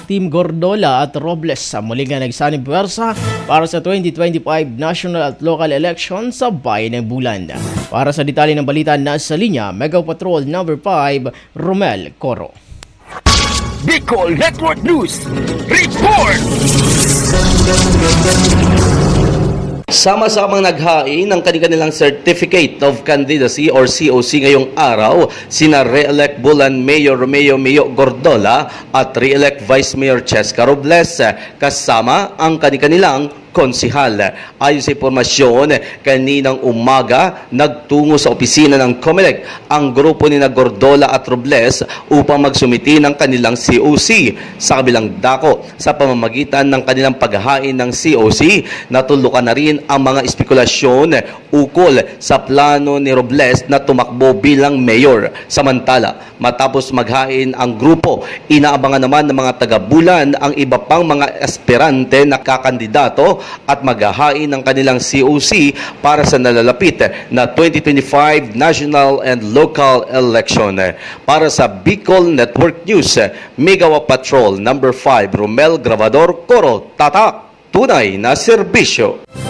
Team Gordola at Robles sa muli nga nagsanib puwersa para sa 2025 national at local election sa Bayan ng Bulan. Para sa detalye ng balita, nasa linya Mega Patrol number 5, Romel Coro. Bicol Network News Report! Sama-samang naghain ng kanilang Certificate of Candidacy or COC ngayong araw sina Re-elect Bulan Mayor Romeo Mio Gordola at Re-elect Vice Mayor Cheska Robles kasama ang kanilang konsihal. Ayon sa impormasyon, kaninang umaga nagtungo sa opisina ng COMELEC ang grupo ni Gordola at Robles upang magsumiti ng kanilang COC. Sa kabilang dako, sa pamamagitan ng kanilang paghahain ng COC, natulukan na rin ang mga espekulasyon ukol sa plano ni Robles na tumakbo bilang mayor. Samantala, matapos maghain ang grupo, inaabangan naman ng mga taga-Bulan ang iba pang mga aspirante na kakandidato at maghahain ng kanilang COC para sa nalalapit na 2025 national and local election. Para sa Bicol Network News, Mega Patrol number 5, Romel Grabador Coro, tatak, tunay na serbisyo.